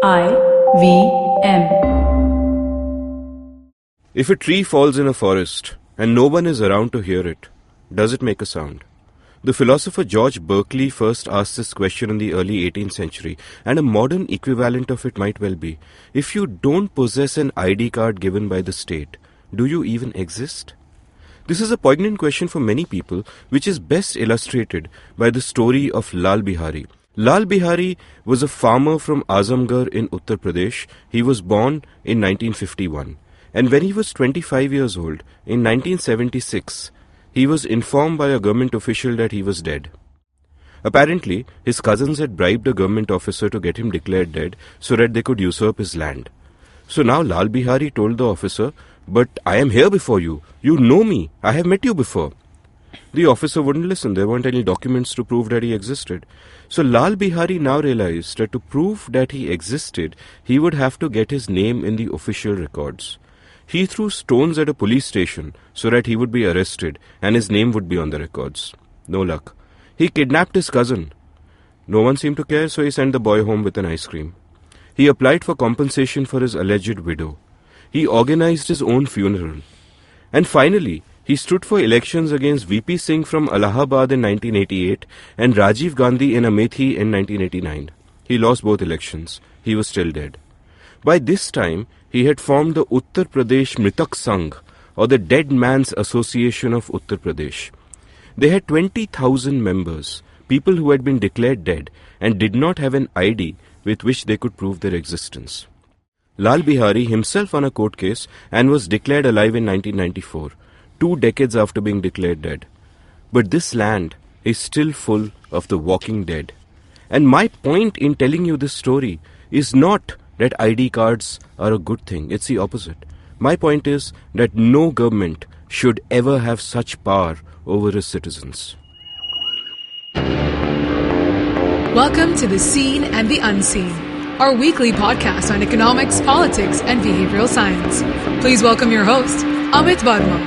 IVM. If a tree falls in a forest and no one is around to hear it, does it make a sound? The philosopher George Berkeley first asked this question in the early 18th century, and a modern equivalent of it might well be, if you don't possess an ID card given by the state, do you even exist? This is a poignant question for many people, which is best illustrated by the story of Lal Bihari. Lal Bihari was a farmer from Azamgarh in Uttar Pradesh. He was born in 1951. And when he was 25 years old, in 1976, he was informed by a government official that he was dead. Apparently, his cousins had bribed a government officer to get him declared dead so that they could usurp his land. So now Lal Bihari told the officer, "But I am here before you. You know me. I have met you before." The officer wouldn't listen. There weren't any documents to prove that he existed. So Lal Bihari now realized that to prove that he existed, he would have to get his name in the official records. He threw stones at a police station so that he would be arrested and his name would be on the records. No luck. He kidnapped his cousin. No one seemed to care, so he sent the boy home with an ice cream. He applied for compensation for his alleged widow. He organized his own funeral. And finally, he stood for elections against VP Singh from Allahabad in 1988 and Rajiv Gandhi in Amethi in 1989. He lost both elections. He was still dead. By this time, he had formed the Uttar Pradesh Mritak Sangh, or the Dead Man's Association of Uttar Pradesh. They had 20,000 members, people who had been declared dead and did not have an ID with which they could prove their existence. Lal Bihari himself won a court case and was declared alive in 1994, 2 decades after being declared dead. But this land is still full of the walking dead. And my point in telling you this story is not that ID cards are a good thing. It's the opposite. My point is that no government should ever have such power over its citizens. Welcome to The Seen and the Unseen, our weekly podcast on economics, politics, and behavioral science. Please welcome your host, Amit Varma.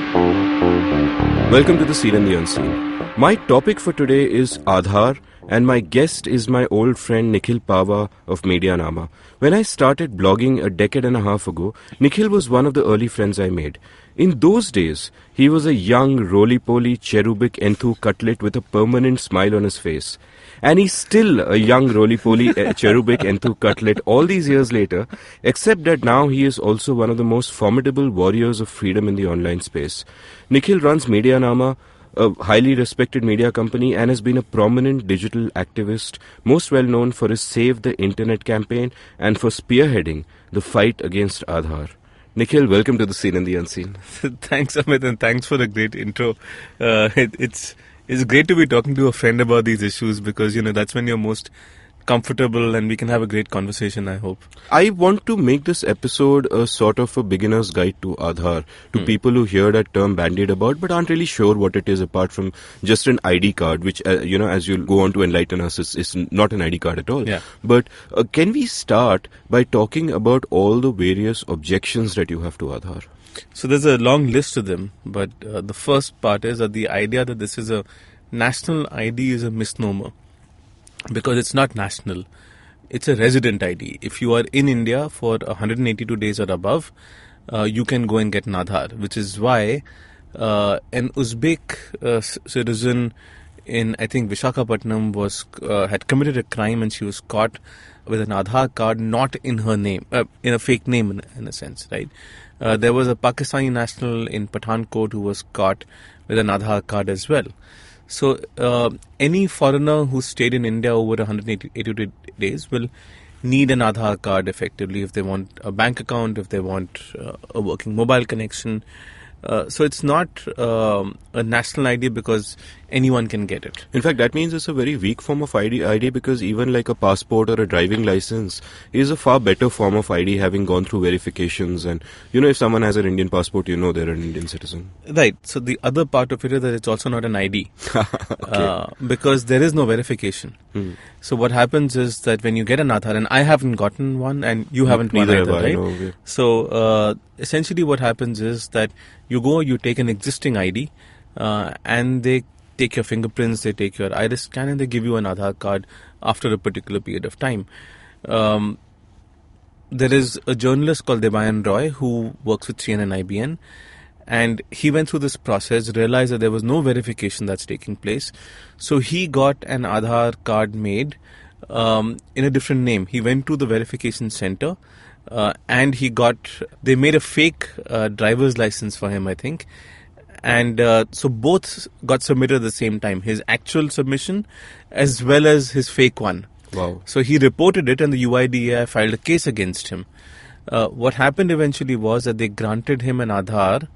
Welcome to The Seen and the Unseen. My topic for today is Aadhaar, and my guest is my old friend Nikhil Pahwa of Medianama. When I started blogging a decade and a half ago, Nikhil was one of the early friends I made. In those days, he was a young, roly-poly, cherubic enthu cutlet with a permanent smile on his face. And he's still a young, roly-poly, cherubic enthu cutlet all these years later, except that now he is also one of the most formidable warriors of freedom in the online space. Nikhil runs Medianama, a highly respected media company, and has been a prominent digital activist, most well known for his Save the Internet campaign and for spearheading the fight against Aadhaar. Nikhil, welcome to The Seen and the Unseen. Thanks, Amit, and thanks for the great intro. It's great to be talking to a friend about these issues because, that's when you're most comfortable and we can have a great conversation, I hope. I want to make this episode a sort of a beginner's guide to Aadhaar, to people who hear that term bandied about but aren't really sure what it is apart from just an ID card, which, as you'll go on to enlighten us, is not an ID card at all. Yeah. But can we start by talking about all the various objections that you have to Aadhaar? So there's a long list of them, but the first part is that the idea that this is a national ID is a misnomer. Because it's not national, it's a resident ID. If you are in India for 182 days or above, you can go and get an Aadhaar, which is why an Uzbek citizen in, I think, Visakhapatnam had committed a crime and she was caught with an Aadhaar card not in her name, in a fake name in a sense, right? There was a Pakistani national in Pathankot who was caught with an Aadhaar card as well. So, any foreigner who stayed in India over 182 days will need an Aadhaar card effectively if they want a bank account, if they want a working mobile connection. So it's not a national ID because anyone can get it. In fact, that means it's a very weak form of ID because even like a passport or a driving license is a far better form of ID, having gone through verifications. And, if someone has an Indian passport, they're an Indian citizen. Right. So the other part of it is that it's also not an ID. Okay. Because there is no verification. So what happens is that when you get an Aadhaar, and I haven't gotten one and you haven't one either, right? No, okay. So essentially what happens is that you take an existing ID and they take your fingerprints, they take your iris scan and they give you an Aadhaar card after a particular period of time. there is a journalist called Debayan Roy who works with CNN IBN, and he went through this process, realized that there was no verification that's taking place, so he got an Aadhaar card made in a different name. He went to the verification center and they made a fake driver's license for him, I think. And so both got submitted at the same time, his actual submission as well as his fake one. Wow. So he reported it and the UIDAI filed a case against him. What happened eventually was that they granted him an Aadhaar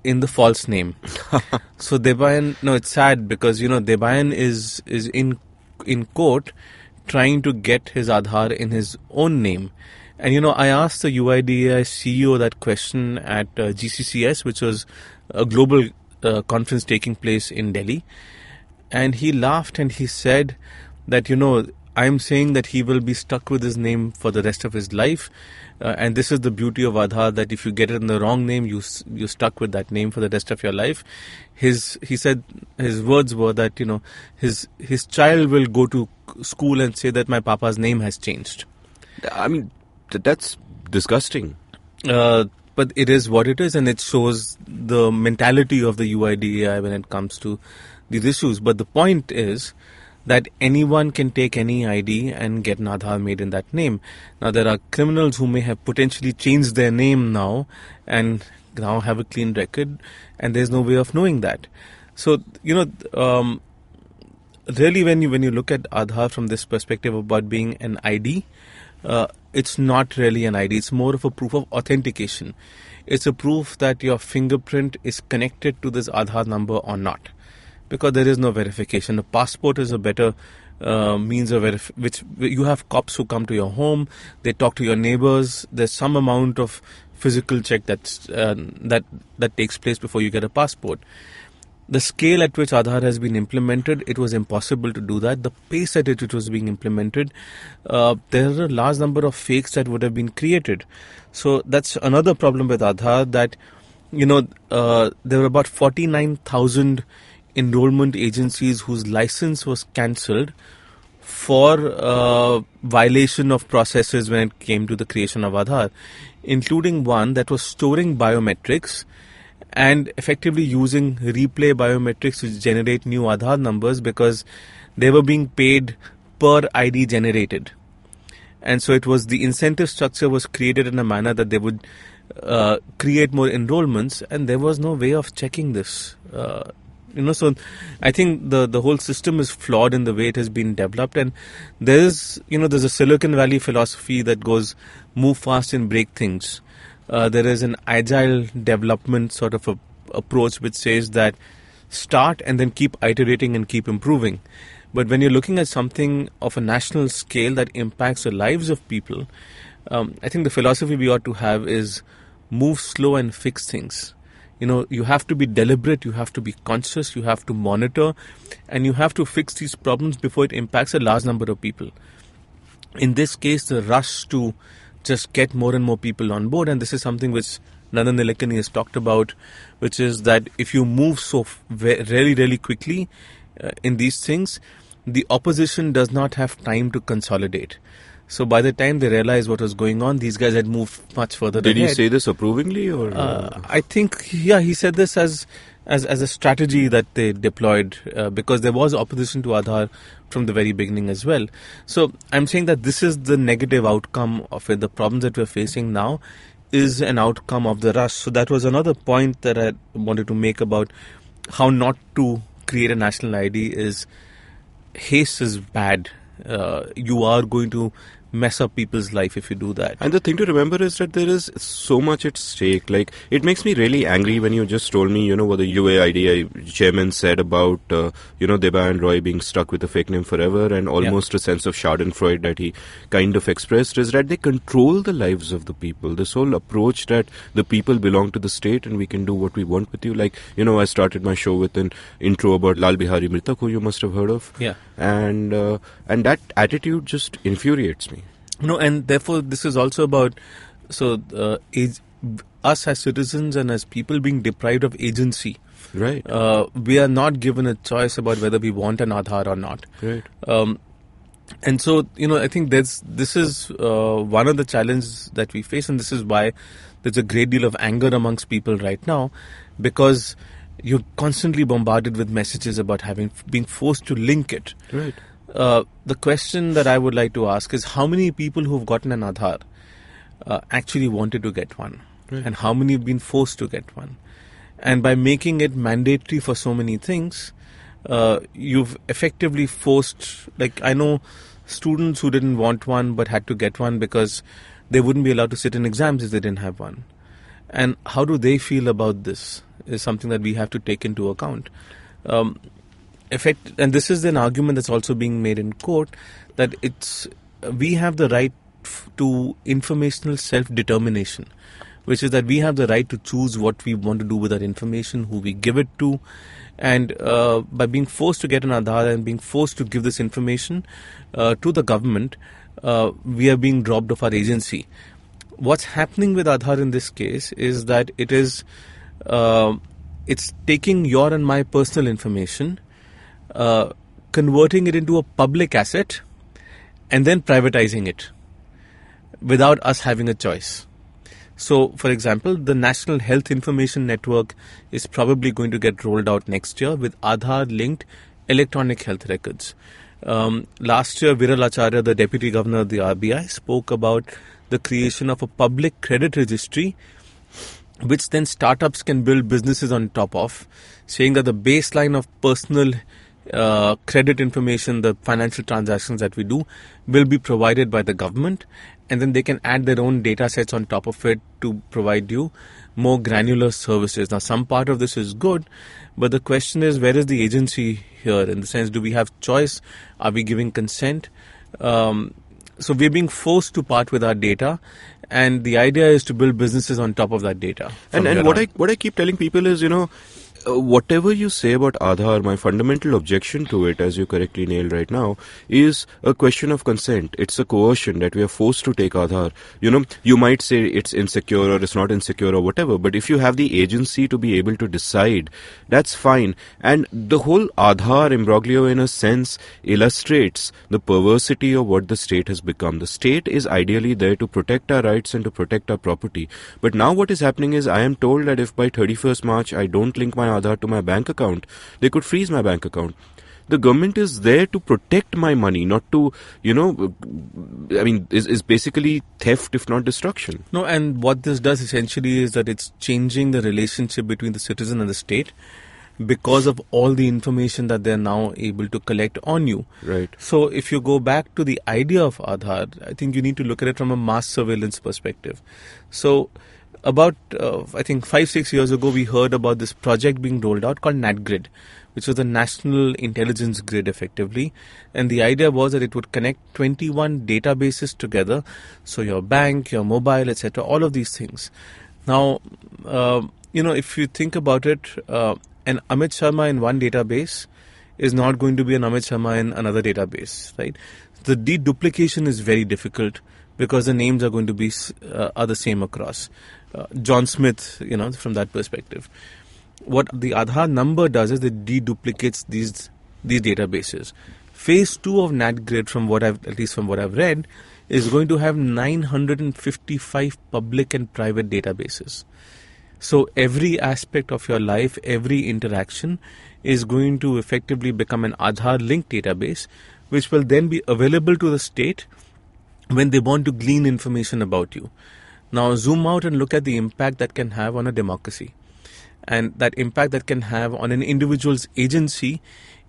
in the false name. So Debayan, no, it's sad because, Debayan is in court trying to get his Aadhaar in his own name. And, I asked the UIDAI CEO that question at GCCS, which was a global conference taking place in Delhi. And he laughed and he said that, I'm saying that he will be stuck with his name for the rest of his life. And this is the beauty of Aadhaar, that if you get it in the wrong name, you're stuck with that name for the rest of your life. He said his words were that, his child will go to school and say that my papa's name has changed. I mean, that's disgusting. But it is what it is, and it shows the mentality of the UIDAI when it comes to these issues. But the point is that anyone can take any ID and get an Aadhaar made in that name. Now, there are criminals who may have potentially changed their name now and now have a clean record, and there's no way of knowing that. So, really when you look at Aadhaar from this perspective about being an ID, it's not really an ID. It's more of a proof of authentication. It's a proof that your fingerprint is connected to this Aadhaar number or not, because there is no verification. A passport is a better means of which you have cops who come to your home, they talk to your neighbors. There's some amount of physical check that takes place before you get a passport. The scale at which Aadhaar has been implemented, it was impossible to do that. The pace at which it was being implemented, there are a large number of fakes that would have been created. So that's another problem with Aadhaar, that there were about 49,000 enrollment agencies whose license was cancelled for violation of processes when it came to the creation of Aadhaar, including one that was storing biometrics and effectively using replay biometrics to generate new Aadhaar numbers, because they were being paid per ID generated. And so it was, the incentive structure was created in a manner that they would create more enrollments, and there was no way of checking this. So I think the whole system is flawed in the way it has been developed, and there's a Silicon Valley philosophy that goes move fast and break things. There is an agile development sort of a approach which says that start and then keep iterating and keep improving. But when you're looking at something of a national scale that impacts the lives of people, I think the philosophy we ought to have is move slow and fix things. You have to be deliberate, you have to be conscious, you have to monitor, and you have to fix these problems before it impacts a large number of people. In this case, the rush to just get more and more people on board, and this is something which Nandan Nilekani has talked about, which is that if you move so really, really quickly in these things, the opposition does not have time to consolidate. So by the time they realized what was going on, these guys had moved much further ahead. Did he say this approvingly, or? I think, he said this as a strategy that they deployed because there was opposition to Aadhaar from the very beginning as well. So I'm saying that this is the negative outcome of it. The problems that we're facing now is an outcome of the rush. So that was another point that I wanted to make about how not to create a national ID is haste is bad. You are going to mess up people's life if you do that. And the thing to remember is that there is so much at stake. Like, it makes me really angry when you just told me, what the UAIDI chairman said about, Debayan Roy being stuck with a fake name forever, and almost a sense of schadenfreude that he kind of expressed, is that they control the lives of the people. This whole approach that the people belong to the state and we can do what we want with you. Like, I started my show with an intro about Lal Bihari Mritak, who you must have heard of. Yeah. And that attitude just infuriates me. And therefore this is also about us as citizens and as people being deprived of agency. Right. We are not given a choice about whether we want an Aadhaar or not. Right. And so, I think this is one of the challenges that we face, and this is why there's a great deal of anger amongst people right now, because you're constantly bombarded with messages about being forced to link it. Right. The question that I would like to ask is, how many people who've gotten an Aadhaar actually wanted to get one? Right. And how many have been forced to get one? And by making it mandatory for so many things, you've effectively forced, like I know students who didn't want one but had to get one because they wouldn't be allowed to sit in exams if they didn't have one. And how do they feel about this is something that we have to take into account. And this is an argument that's also being made in court, that we have the right to informational self-determination, which is that we have the right to choose what we want to do with our information, who we give it to. And by being forced to get an Aadhaar and being forced to give this information to the government, we are being robbed of our agency. What's happening with Aadhaar in this case is that it's taking your and my personal information, converting it into a public asset, and then privatizing it without us having a choice. So, for example, the National Health Information Network is probably going to get rolled out next year with Aadhaar-linked electronic health records. Last year, Viral Acharya, the Deputy Governor of the RBI, spoke about the creation of a public credit registry, which then startups can build businesses on top of, saying that the baseline of personal credit information, the financial transactions that we do, will be provided by the government, and then they can add their own data sets on top of it to provide you more granular services. Now, some part of this is good, but the question is, where is the agency here? In the sense, do we have choice? Are we giving consent? So we're being forced to part with our data, and the idea is to build businesses on top of that data. And what I keep telling people is, whatever you say about Aadhaar, my fundamental objection to it, as you correctly nailed right now, is a question of consent. It's a coercion that we are forced to take Aadhaar. You might say it's insecure or it's not insecure or whatever, but if you have the agency to be able to decide, that's fine. And the whole Aadhaar imbroglio, in a sense, illustrates the perversity of what the state has become. The state is ideally there to protect our rights and to protect our property. But now what is happening is, I am told that if by 31st March I don't link my Aadhaar to my bank account, they could freeze my bank account. The government is there to protect my money, not to, is basically theft, if not destruction. No, and what this does essentially is that it's changing the relationship between the citizen and the state because of all the information that they're now able to collect on you. Right. So if you go back to the idea of Aadhaar, I think you need to look at it from a mass surveillance perspective. So about, 5-6 years ago, we heard about this project being rolled out called NatGrid, which was the National Intelligence Grid, effectively. And the idea was that it would connect 21 databases together. So your bank, your mobile, etc., all of these things. Now, if you think about it, an Amit Sharma in one database is not going to be an Amit Sharma in another database, right? The deduplication is very difficult because the names are going to be are the same across. John Smith, from that perspective. What the Aadhaar number does is it deduplicates these databases. Phase 2 of NatGrid, from what I've read, is going to have 955 public and private databases. So every aspect of your life, every interaction is going to effectively become an Aadhaar-linked database, which will then be available to the state when they want to glean information about you. Now zoom out and look at the impact that can have on a democracy, and that impact that can have on an individual's agency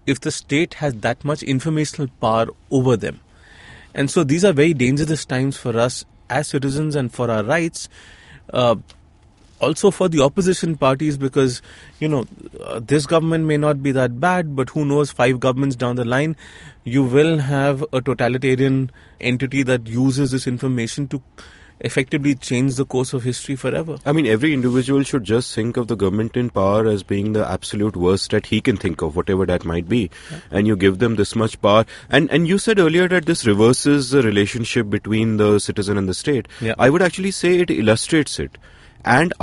if the state has that much informational power over them. And so these are very dangerous times for us as citizens and for our rights, also for the opposition parties, because this government may not be that bad, but who knows, 5 governments down the line you will have a totalitarian entity that uses this information to effectively change the course of history forever. I mean, every individual should just think of the government in power as being the absolute worst that he can think of, whatever that might be. Yeah. And you give them this much power. And you said earlier that this reverses the relationship between the citizen and the state. Yeah. I would actually say it illustrates it. And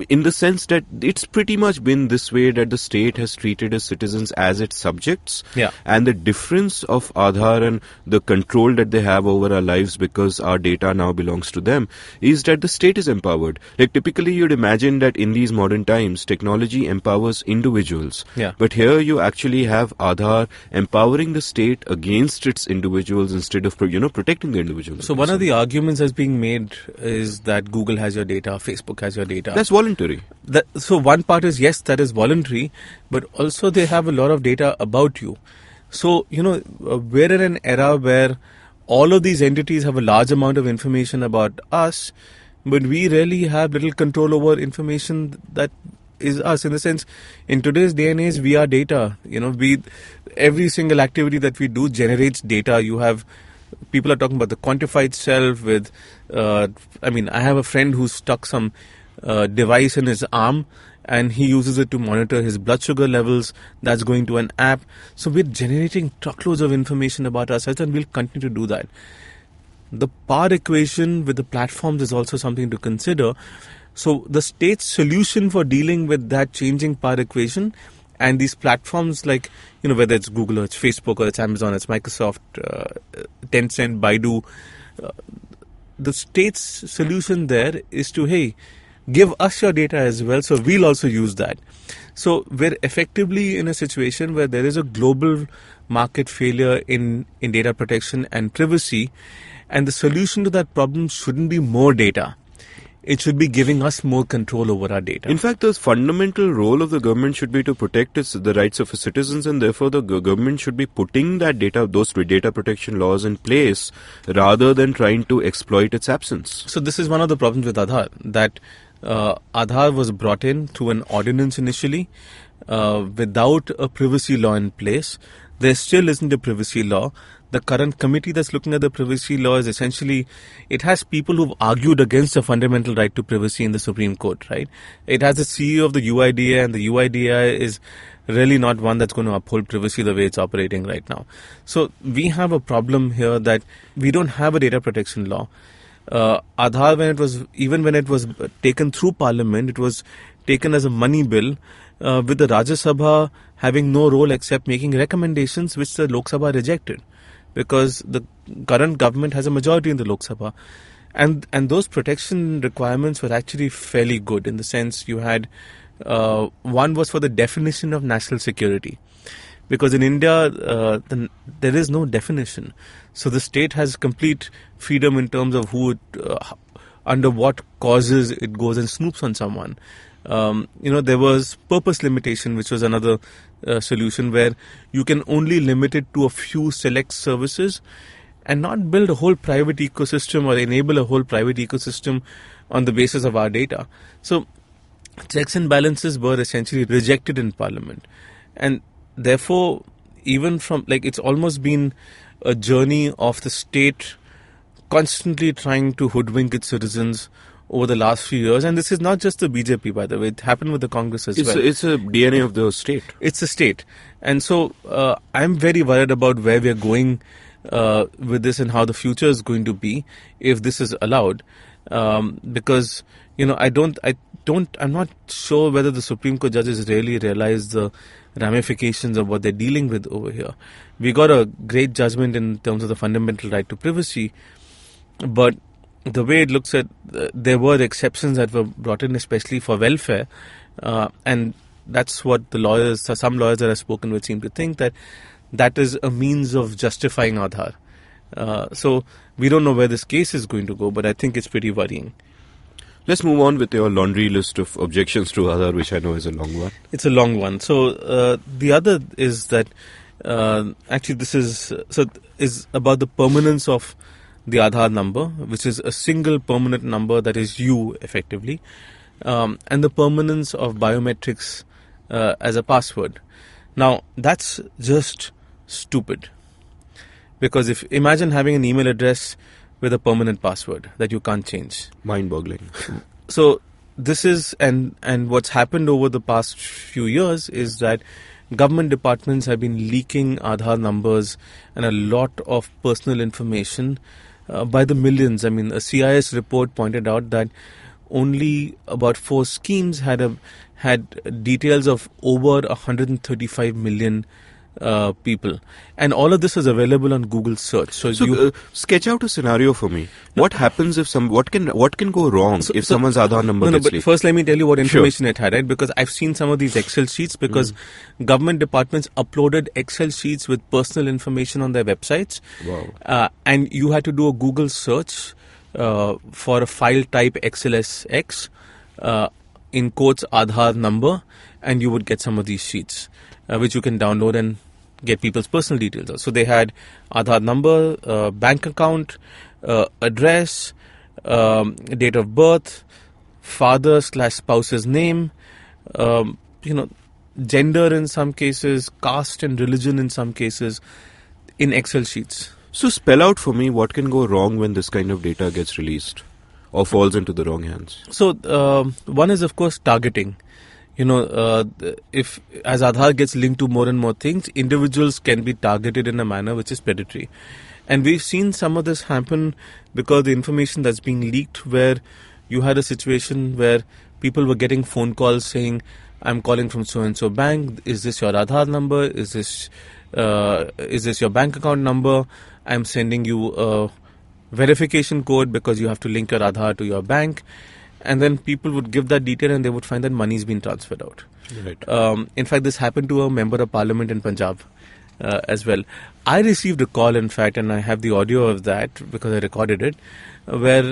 in the sense that it's pretty much been this way, that the state has treated its citizens as its subjects. Yeah. And the difference of Aadhaar and the control that they have over our lives because our data now belongs to them is that the state is empowered. Like typically you'd imagine that in these modern times, technology empowers individuals. Yeah. But here you actually have Aadhaar empowering the state against its individuals instead of, protecting the individuals. So one of the arguments that's being made is that Google has your data, Facebook has your data. That's voluntary. So one part is, yes, that is voluntary, but also they have a lot of data about you. So, we're in an era where all of these entities have a large amount of information about us, but we really have little control over information that is us. In the sense, in today's day and age, we are data. Every single activity that we do generates data. People are talking about the quantified self with, I have a friend who's stuck some device in his arm and he uses it to monitor his blood sugar levels. That's going to an app. So we're generating truckloads of information about ourselves, and we'll continue to do that. The power equation with the platforms is also something to consider. So the state's solution for dealing with that changing power equation, and these platforms like, whether it's Google or it's Facebook or it's Amazon, it's Microsoft, Tencent, Baidu, the state's solution there is to, hey, give us your data as well, so we'll also use that. So we're effectively in a situation where there is a global market failure in data protection and privacy, and the solution to that problem shouldn't be more data. It should be giving us more control over our data. In fact, the fundamental role of the government should be to protect the rights of its citizens, and therefore the government should be putting those data protection laws in place rather than trying to exploit its absence. So this is one of the problems with Aadhaar, that Aadhaar was brought in through an ordinance initially without a privacy law in place. There still isn't a privacy law. The current committee that's looking at the privacy law is essentially, it has people who've argued against the fundamental right to privacy in the Supreme Court, right? It has the CEO of the UIDAI, and the UIDAI is really not one that's going to uphold privacy the way it's operating right now. So we have a problem here that we don't have a data protection law. Aadhaar, when it was taken through Parliament, it was taken as a money bill, with the Rajya Sabha having no role except making recommendations, which the Lok Sabha rejected, because the current government has a majority in the Lok Sabha. And those protection requirements were actually fairly good, in the sense you had, one was for the definition of national security. Because in India, there is no definition. So the state has complete freedom in terms of under what causes it goes and snoops on someone. There was purpose limitation, which was another solution, where you can only limit it to a few select services and not build a whole private ecosystem or enable a whole private ecosystem on the basis of our data. So checks and balances were essentially rejected in Parliament. And therefore, even from, it's almost been a journey of the state constantly trying to hoodwink its citizens over the last few years. And this is not just the BJP, by the way. It happened with the Congress as well. It's a DNA of the state. It's a state. And so I'm very worried about where we're going with this and how the future is going to be if this is allowed. Because, I'm not sure whether the Supreme Court judges really realize the ramifications of what they're dealing with over here. We got a great judgment in terms of the fundamental right to privacy, but the way it looks at, there were exceptions that were brought in, especially for welfare, and that's what some lawyers that I've spoken with seem to think, that is a means of justifying Aadhaar. So we don't know where this case is going to go, but I think it's pretty worrying. Let's move on with your laundry list of objections to Aadhaar, which I know is a long one. It's a long one. So the other is that actually this is about the permanence of the Aadhaar number, which is a single permanent number that is you effectively, and the permanence of biometrics as a password. Now that's just stupid, because imagine having an email address with a permanent password that you can't change. Mind-boggling. So this is, and what's happened over the past few years is that government departments have been leaking Aadhaar numbers and a lot of personal information by the millions. I mean, a CIS report pointed out that only about 4 schemes had details of over 135 million people, and all of this is available on Google search. So sketch out a scenario for me. What happens if what can go wrong if someone's Aadhaar number gets leaked? First let me tell you what information it had, right? Because I've seen some of these Excel sheets, because government departments uploaded Excel sheets with personal information on their websites. Wow. And you had to do a Google search for a file type XLSX, in quotes Aadhaar number, and you would get some of these sheets, which you can download and get people's personal details. So they had Aadhaar number, bank account, address, date of birth, father/spouse's name, gender in some cases, caste and religion in some cases, in Excel sheets. So spell out for me what can go wrong when this kind of data gets released or falls into the wrong hands. So one is, of course, targeting. If as Aadhaar gets linked to more and more things, individuals can be targeted in a manner which is predatory. And we've seen some of this happen because the information that's being leaked, where you had a situation where people were getting phone calls saying, I'm calling from so-and-so bank, is this your Aadhaar number, is this your bank account number, I'm sending you a verification code because you have to link your Aadhaar to your bank. And then people would give that detail and they would find that money's been transferred out. Right. In fact, this happened to a member of parliament in Punjab as well. I received a call, in fact, and I have the audio of that because I recorded it, where,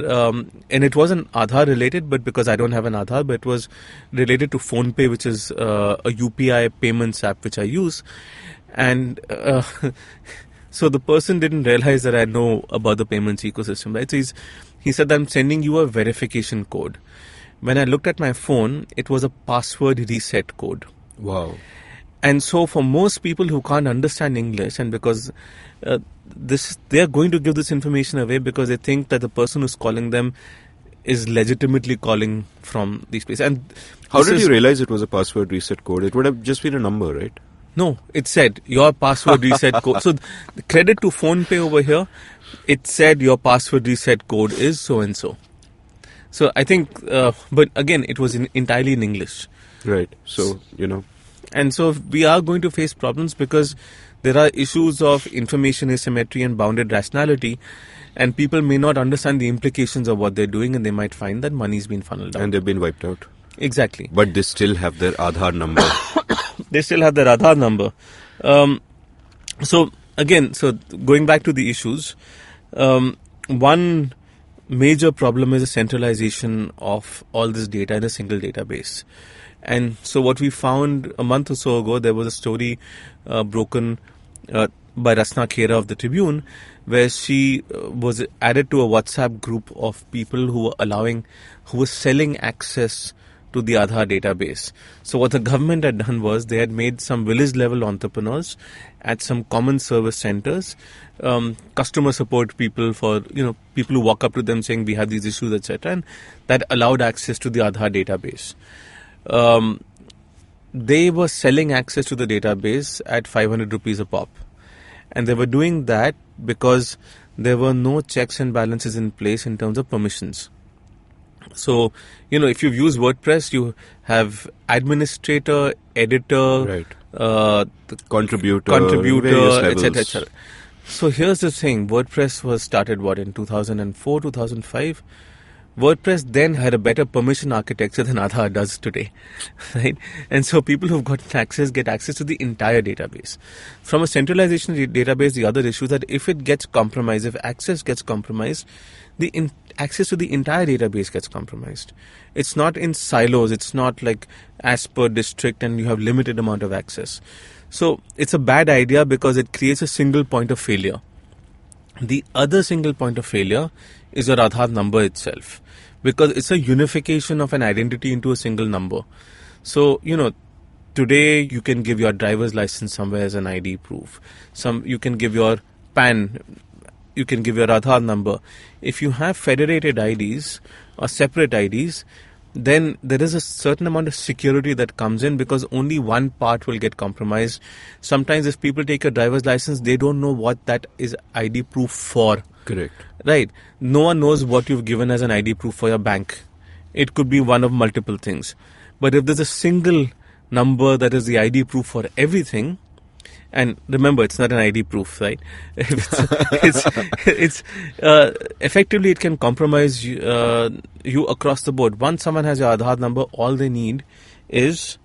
and it wasn't Aadhaar related, but because I don't have an Aadhaar, but it was related to PhonePe, which is a UPI payments app which I use. And so the person didn't realize that I know about the payments ecosystem, right? So he said, I'm sending you a verification code. When I looked at my phone, it was a password reset code. Wow. And so for most people who can't understand English, and because they're going to give this information away because they think that the person who's calling them is legitimately calling from these places. And how did you realize it was a password reset code? It would have just been a number, right? No, it said your password reset code. So credit to PhonePe over here. It said your password reset code is so-and-so. So I think, but again, it was entirely in English. Right. So, And so we are going to face problems because there are issues of information asymmetry and bounded rationality, and people may not understand the implications of what they're doing, and they might find that money's been funneled out. And they've been wiped out. Exactly. But they still have their Aadhaar number. They still have their Aadhaar number. So going back to the issues, one major problem is the centralization of all this data in a single database. And so what we found a month or so ago, there was a story broken by Rasna Khera of the Tribune, where she was added to a WhatsApp group of people who were selling access to the Aadhaar database. So what the government had done was they had made some village level entrepreneurs at some common service centers, customer support people for, people who walk up to them saying we have these issues, etc. And that allowed access to the Aadhaar database. They were selling access to the database at 500 rupees a pop. And they were doing that because there were no checks and balances in place in terms of permissions. So, if you've used WordPress, you have administrator, editor, right. Contributor, etc., etc. So here's the thing. WordPress was started, in 2004, 2005? WordPress then had a better permission architecture than Aadhaar does today, right? And so people who've got access get access to the entire database. From a centralization database, the other issue is that if it gets compromised, if access gets compromised, the access to the entire database gets compromised. It's not in silos. It's not like as per district and you have limited amount of access. So it's a bad idea because it creates a single point of failure. The other single point of failure is your Aadhaar number itself, because it's a unification of an identity into a single number. So, today you can give your driver's license somewhere as an ID proof. You can give your PAN, you can give your Aadhaar number. If you have federated IDs or separate IDs, then there is a certain amount of security that comes in because only one part will get compromised. Sometimes if people take a driver's license, they don't know what that is ID proof for. Correct. Right. No one knows what you've given as an ID proof for your bank. it could be one of multiple things. But if there's a single number that is the ID proof for everything, and remember, it's not an ID proof, right? It's effectively, it can compromise you across the board. Once someone has your Aadhaar number, all they need is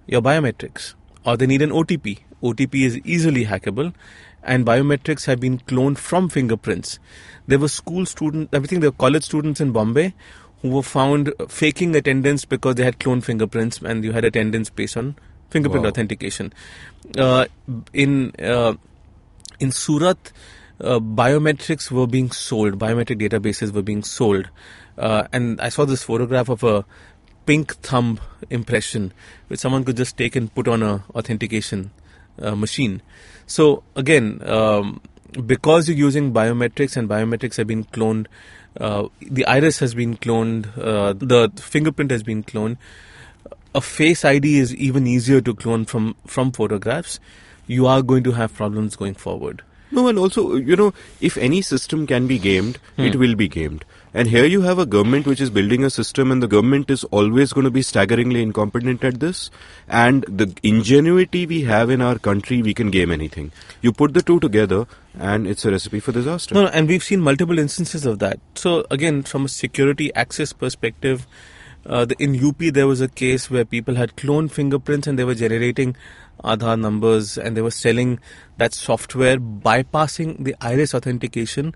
your biometrics, or they need an OTP. OTP is easily hackable, and biometrics have been cloned from fingerprints. There were school students, I think there were college students in Bombay who were found faking attendance because they had cloned fingerprints, and you had attendance based on fingerprint authentication. In Surat, biometrics were being sold. Biometric databases were being sold, and I saw this photograph of a pink thumb impression, which someone could just take and put on a authentication machine. So again, because you're using biometrics, and biometrics have been cloned, the iris has been cloned, the fingerprint has been cloned. A face ID is even easier to clone from photographs. You are going to have problems going forward. No, and also, if any system can be gamed, it will be gamed. And here you have a government which is building a system, and the government is always going to be staggeringly incompetent at this. And the ingenuity we have in our country, we can game anything. You put the two together, and it's a recipe for disaster. No, and we've seen multiple instances of that. So again, from a security access perspective, in UP there was a case where people had cloned fingerprints and they were generating Aadhaar numbers, and they were selling that software, bypassing the iris authentication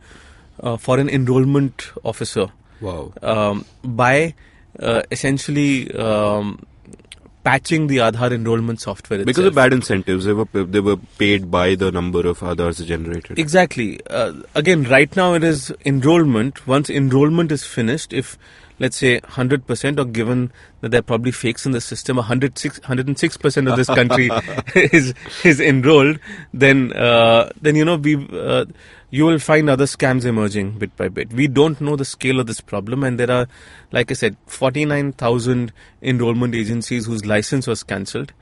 for an enrollment officer. Wow. By essentially patching the Aadhaar enrollment software itself. Because of bad incentives, they were paid by the number of Aadhaars generated. Exactly. Again, right now it is enrollment. Once enrollment is finished, if let's say 100%, or given that there are probably fakes in the system, 106% of this country is enrolled, then you will find other scams emerging bit by bit. We don't know the scale of this problem, and there are, like I said, 49,000 enrollment agencies whose license was cancelled,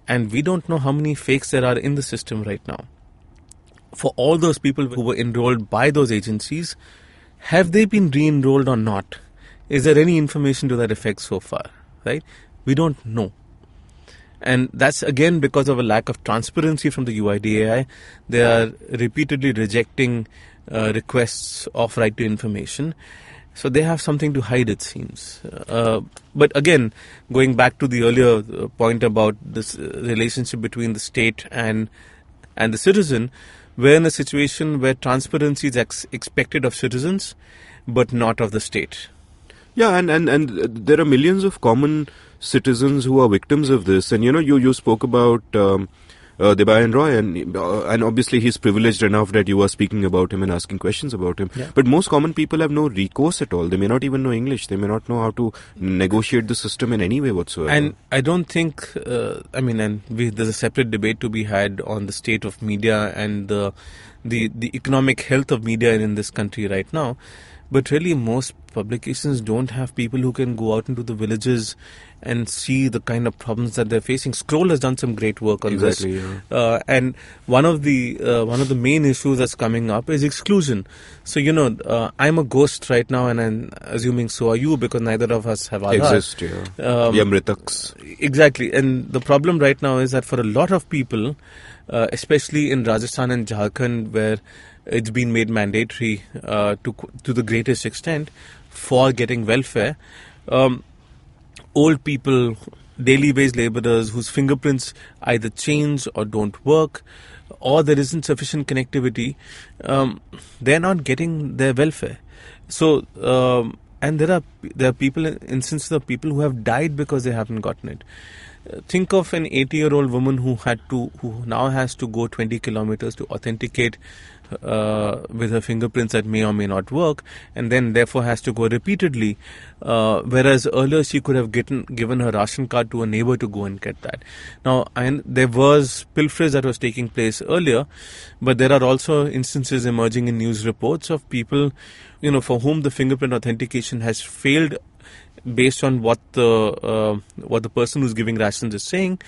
and we don't know how many fakes there are in the system right now. For all those people who were enrolled by those agencies, have they been re-enrolled or not? Is there any information to that effect so far? Right? We don't know. And that's again because of a lack of transparency from the UIDAI. They are repeatedly rejecting requests of right to information. So they have something to hide, it seems. But again, going back to the earlier point about this relationship between the state and the citizen, we're in a situation where transparency is expected of citizens, but not of the state. Yeah, and there are millions of common citizens who are victims of this. And you spoke about Debayan Roy, and obviously he's privileged enough that you are speaking about him and asking questions about him. Yeah. But most common people have no recourse at all. They may not even know English. They may not know how to negotiate the system in any way whatsoever. And I don't think, there's a separate debate to be had on the state of media and the economic health of media in this country right now. But really, most publications don't have people who can go out into the villages and see the kind of problems that they're facing. Scroll has done some great work on this. Yeah. And one of the main issues that's coming up is exclusion. So, I'm a ghost right now, and I'm assuming so are you, because neither of us have Aadhaar. Exist, yeah. We are mritaks. Exactly. And the problem right now is that for a lot of people, especially in Rajasthan and Jharkhand, where it's been made mandatory to the greatest extent for getting welfare. Old people, daily wage laborers whose fingerprints either change or don't work, or there isn't sufficient connectivity, they're not getting their welfare. So, and there are instances of people who have died because they haven't gotten it. Think of an 80-year-old woman who now has to go 20 kilometers to authenticate with her fingerprints that may or may not work, and then therefore has to go repeatedly, whereas earlier she could have given her ration card to a neighbor to go and get that. Now, there was pilferage that was taking place earlier, but there are also instances emerging in news reports of people, for whom the fingerprint authentication has failed based on what the person who's giving rations is saying,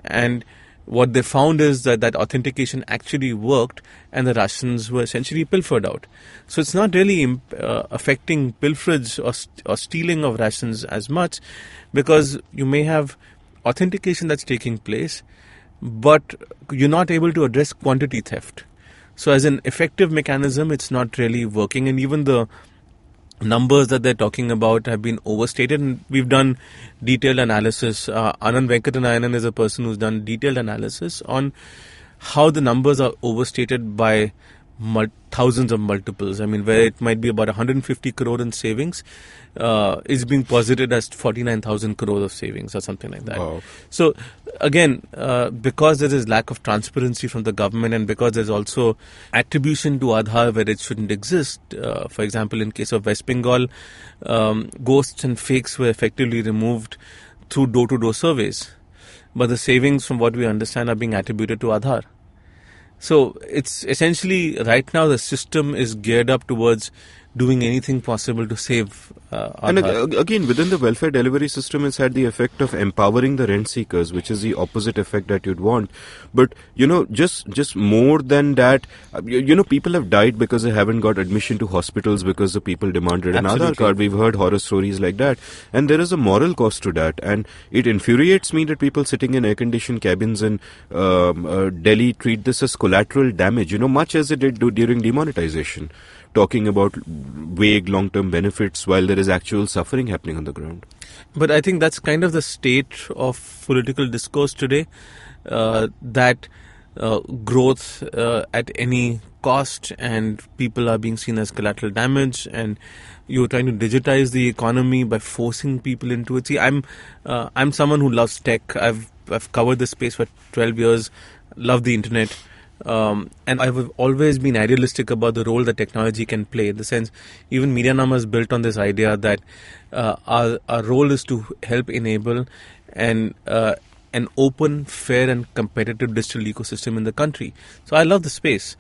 and what they found is that authentication actually worked and the rations were essentially pilfered out. So it's not really affecting pilferage or stealing of rations as much, because you may have authentication that's taking place, but you're not able to address quantity theft. So as an effective mechanism, it's not really working, and even the numbers that they're talking about have been overstated, and we've done detailed analysis. Anand Venkatanayanan is a person who's done detailed analysis on how the numbers are overstated by thousands of multiples. I mean, where it might be about 150 crore in savings, is being posited as 49,000 crore of savings or something like that. Wow. So again, because there is lack of transparency from the government, and because there's also attribution to Aadhaar where it shouldn't exist. For example, in case of West Bengal, ghosts and fakes were effectively removed through door-to-door surveys, but the savings, from what we understand, are being attributed to Aadhaar. So it's essentially, right now the system is geared up towards doing anything possible to save Aadhaar. And again, within the welfare delivery system, it's had the effect of empowering the rent seekers, which is the opposite effect that you'd want. But, just more than that, people have died because they haven't got admission to hospitals because the people demanded an Aadhaar card. We've heard horror stories like that. And there is a moral cost to that. And it infuriates me that people sitting in air-conditioned cabins in Delhi treat this as collateral damage, much as it did during demonetization, talking about vague long-term benefits while there is actual suffering happening on the ground. But I think that's kind of the state of political discourse today, that growth at any cost, and people are being seen as collateral damage, and you're trying to digitize the economy by forcing people into it. See, I'm someone who loves tech. I've covered this space for 12 years, love the internet. And I've always been idealistic about the role that technology can play. In the sense, even Medianama is built on this idea that our role is to help enable an open, fair and competitive digital ecosystem in the country. So I love the space.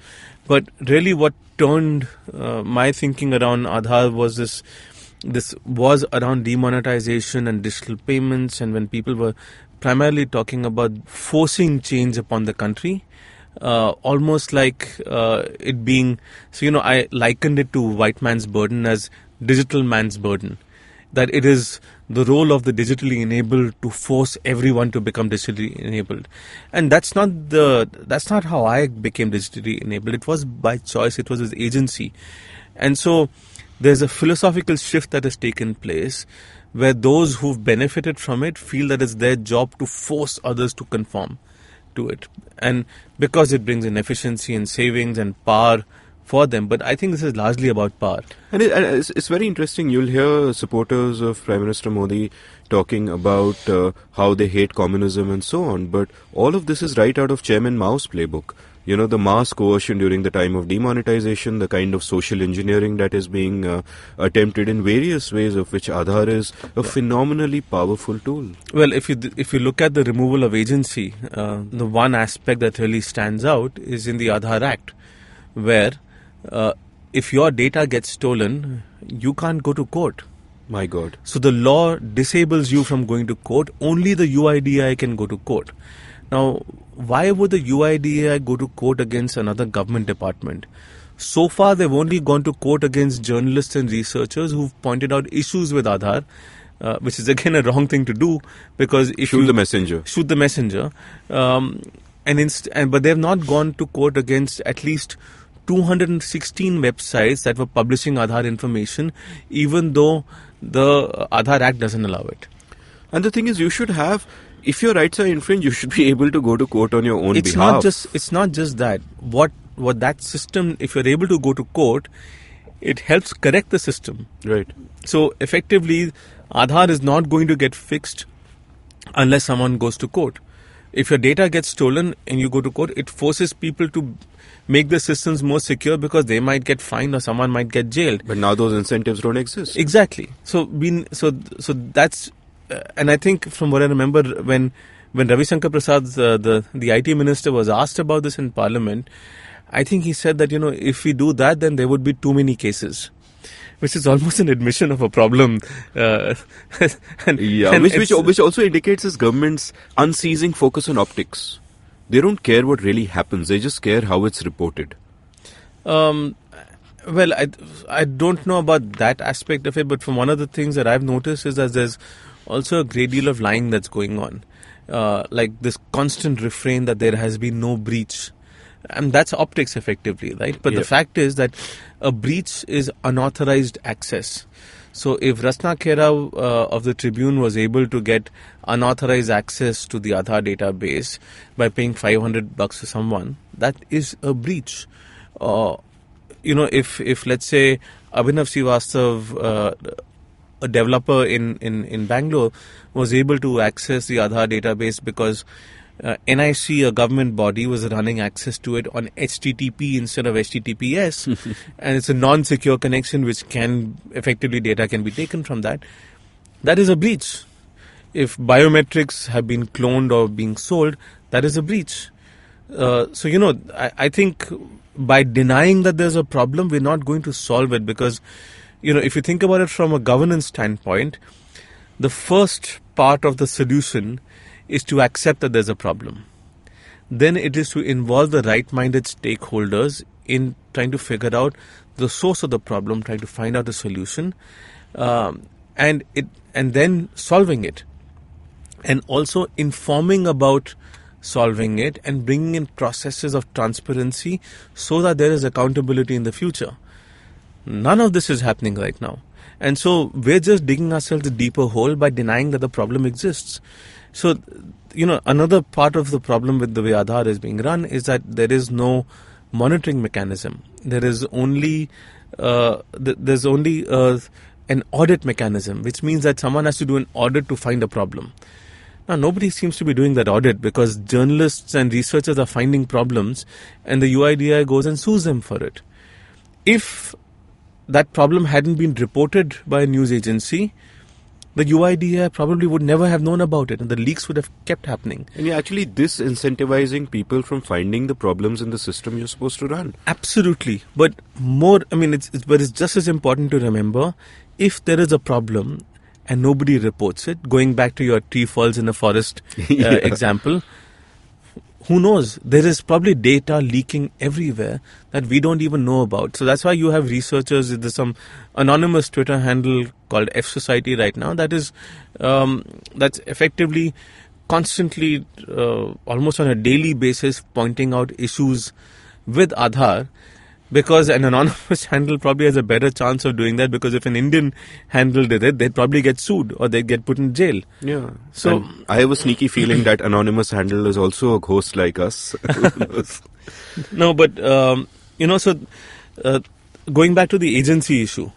But really what turned my thinking around Aadhaar was this was around demonetization and digital payments, and when people were primarily talking about forcing change upon the country. Almost like it being, I likened it to white man's burden as digital man's burden. That it is the role of the digitally enabled to force everyone to become digitally enabled. And that's not how I became digitally enabled. It was by choice, it was with agency. And so there's a philosophical shift that has taken place where those who've benefited from it feel that it's their job to force others to conform to it, and because it brings in efficiency and savings and power for them. But I think this is largely about power. And it's very interesting. You'll hear supporters of Prime Minister Modi talking about how they hate communism and so on, but all of this is right out of Chairman Mao's playbook. The mass coercion during the time of demonetization, the kind of social engineering that is being attempted in various ways, of which Aadhaar is a phenomenally powerful tool. Well, if you look at the removal of agency, the one aspect that really stands out is in the Aadhaar Act, where if your data gets stolen, you can't go to court. My God. So the law disables you from going to court. Only the UIDAI can go to court. Now, why would the UIDAI go to court against another government department? So far, they've only gone to court against journalists and researchers who've pointed out issues with Aadhaar, which is again a wrong thing to do, because if Shoot the messenger. But they've not gone to court against at least 216 websites that were publishing Aadhaar information, even though the Aadhaar Act doesn't allow it. And the thing is, you should have, if your rights are infringed, you should be able to go to court on your own behalf. It's not just that. What that system, if you're able to go to court, it helps correct the system. Right. So effectively, Aadhaar is not going to get fixed unless someone goes to court. If your data gets stolen and you go to court, it forces people to make the systems more secure, because they might get fined or someone might get jailed. But now those incentives don't exist. Exactly. So that's, and I think from what I remember, when Ravi Shankar Prasad, the IT minister, was asked about this in Parliament, I think he said that, if we do that, then there would be too many cases. Which is almost an admission of a problem. Which also indicates his government's unceasing focus on optics. They don't care what really happens. They just care how it's reported. Well, I don't know about that aspect of it, but from one of the things that I've noticed is that there's also a great deal of lying that's going on. Like this constant refrain that there has been no breach. And that's optics effectively, right? But the fact is that a breach is unauthorized access. So if Rasna Khera of the Tribune was able to get unauthorized access to the Aadhaar database by paying $500 to someone, that is a breach. If let's say Abhinav Srivastav, a developer in Bangalore, was able to access the Aadhaar database because NIC, a government body, was running access to it on HTTP instead of HTTPS, and it's a non-secure connection which can effectively data can be taken from that. That is a breach. If biometrics have been cloned or being sold, that is a breach. I think by denying that there's a problem, we're not going to solve it because, if you think about it from a governance standpoint, the first part of the solution is to accept that there's a problem. Then it is to involve the right-minded stakeholders in trying to figure out the source of the problem, trying to find out the solution, and then solving it. And also informing about solving it and bringing in processes of transparency so that there is accountability in the future. None of this is happening right now. And so we're just digging ourselves a deeper hole by denying that the problem exists. So, another part of the problem with the way Aadhaar is being run is that there is no monitoring mechanism. There is only an audit mechanism, which means that someone has to do an audit to find a problem. Now, nobody seems to be doing that audit because journalists and researchers are finding problems and the UIDAI goes and sues them for it. If that problem hadn't been reported by a news agency, the UIDAI probably would never have known about it and the leaks would have kept happening. And you're actually disincentivizing people from finding the problems in the system you're supposed to run. Absolutely. But it's just as important to remember, if there is a problem and nobody reports it, going back to your tree falls in a forest example, who knows? There is probably data leaking everywhere that we don't even know about. So that's why you have researchers. There's some anonymous Twitter handle called F Society right now that is that's effectively constantly, almost on a daily basis, pointing out issues with Aadhaar. Because an anonymous handle probably has a better chance of doing that, because if an Indian handle did it, they'd probably get sued or they'd get put in jail. Yeah. So I have a sneaky feeling that anonymous handle is also a host like us. No, but, going back to the agency issue,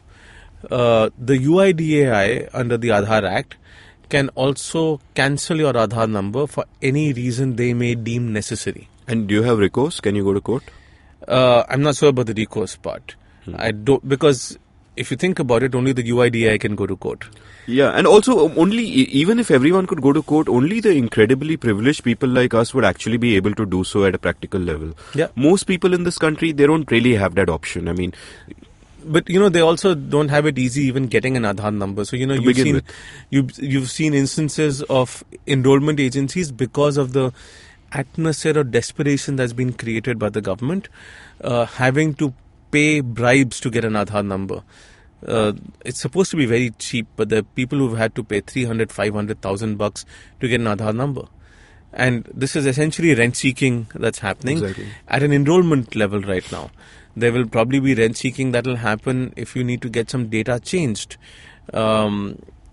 the UIDAI under the Aadhaar Act can also cancel your Aadhaar number for any reason they may deem necessary. And do you have recourse? Can you go to court? I'm not sure about the recourse part. I don't, because if you think about it, only the UIDAI can go to court. Yeah, and also only, even if everyone could go to court, only the incredibly privileged people like us would actually be able to do so at a practical level. Yeah. Most people in this country, they don't really have that option. I mean, but they also don't have it easy even getting an Aadhaar number. So you've seen instances of enrollment agencies, because of the atmosphere of desperation that's been created by the government, having to pay bribes to get an Aadhaar number. It's supposed to be very cheap, but there are people who've had to pay $300,000-$500,000 to get an Aadhaar number. And this is essentially rent seeking that's happening at an enrollment level right now. There will probably be rent seeking that will happen if you need to get some data changed.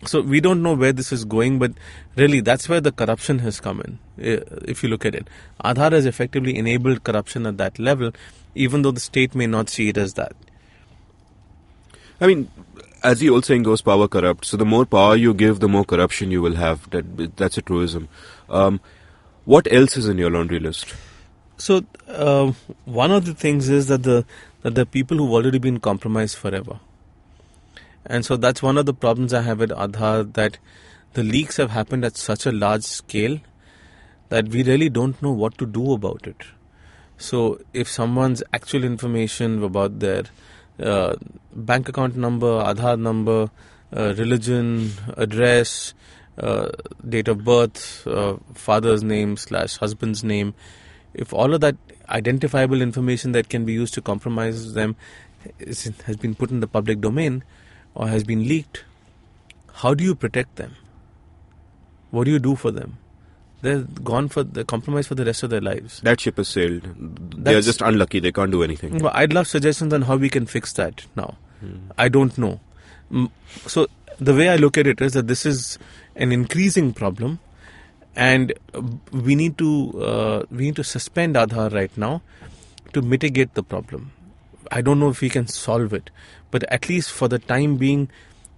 So we don't know where this is going, but really that's where the corruption has come in, if you look at it. Aadhaar has effectively enabled corruption at that level, even though the state may not see it as that. I mean, as the old saying goes, power corrupts. So the more power you give, the more corruption you will have. That's a truism. What else is in your laundry list? So one of the things is that the people who've already been compromised forever. And so that's one of the problems I have with Aadhaar, that the leaks have happened at such a large scale that we really don't know what to do about it. So if someone's actual information about their bank account number, Aadhaar number, religion, address, date of birth, father's name / husband's name, if all of that identifiable information that can be used to compromise them has been put in the public domain or has been leaked, how do you protect them? What do you do for them? They're compromised for the rest of their lives. That ship has sailed. They're just unlucky. They can't do anything. Well, I'd love suggestions on how we can fix that now. I don't know. So the way I look at it is that this is an increasing problem, and we need to suspend Aadhaar right now to mitigate the problem. I don't know if we can solve it, but at least for the time being,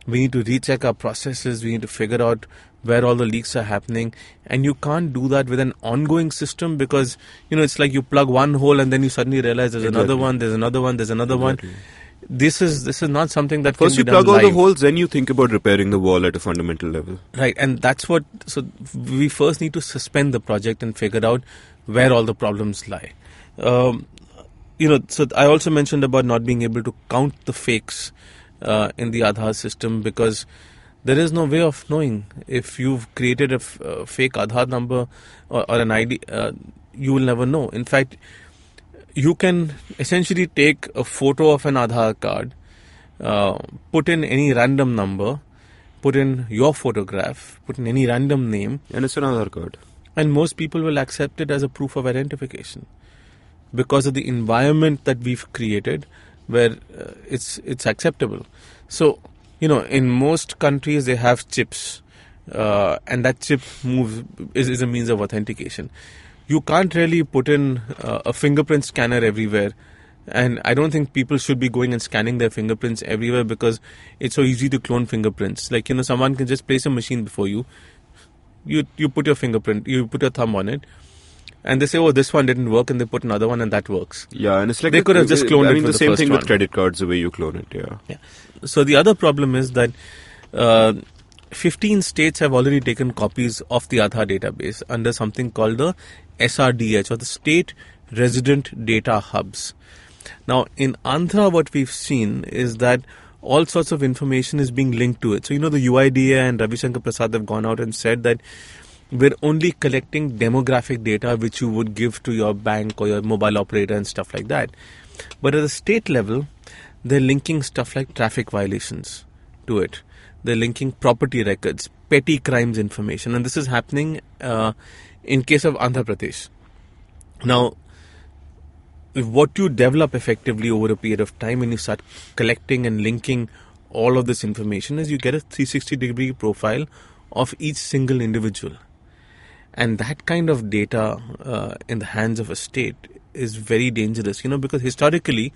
we need to recheck our processes. We need to figure out where all the leaks are happening, and you can't do that with an ongoing system because it's like you plug one hole and then you suddenly realize there's another one, there's another one, there's another one. This is not something that first can be you done plug all live. the holes, then you think about repairing the wall at a fundamental level. Right, and that's what. So we first need to suspend the project and figure out where all the problems lie. So I also mentioned about not being able to count the fakes in the Aadhaar system because there is no way of knowing if you've created a fake Aadhaar number or an ID. You will never know. In fact, you can essentially take a photo of an Aadhaar card, put in any random number, put in your photograph, put in any random name, and it's an Aadhaar card. And most people will accept it as a proof of identification because of the environment that we've created where it's acceptable. So, in most countries they have chips and that chip is a means of authentication. You can't really put in a fingerprint scanner everywhere, and I don't think people should be going and scanning their fingerprints everywhere because it's so easy to clone fingerprints. Like, someone can just place a machine before you. You put your fingerprint, you put your thumb on it, and they say, oh, this one didn't work, and they put another one and that works. Yeah, and it's like they could have just cloned it for the same thing one. With credit cards, the way you clone it, yeah. So the other problem is that 15 states have already taken copies of the Aadhaar database under something called the SRDH, or the State Resident Data Hubs. Now, in Andhra, what we've seen is that all sorts of information is being linked to it. So, the UIDA and Ravi Shankar Prasad have gone out and said that we're only collecting demographic data which you would give to your bank or your mobile operator and stuff like that. But at the state level, they're linking stuff like traffic violations to it. They're linking property records, petty crimes information. And this is happening in case of Andhra Pradesh. Now, what you develop effectively over a period of time when you start collecting and linking all of this information is you get a 360-degree profile of each single individual. And that kind of data in the hands of a state is very dangerous, because historically,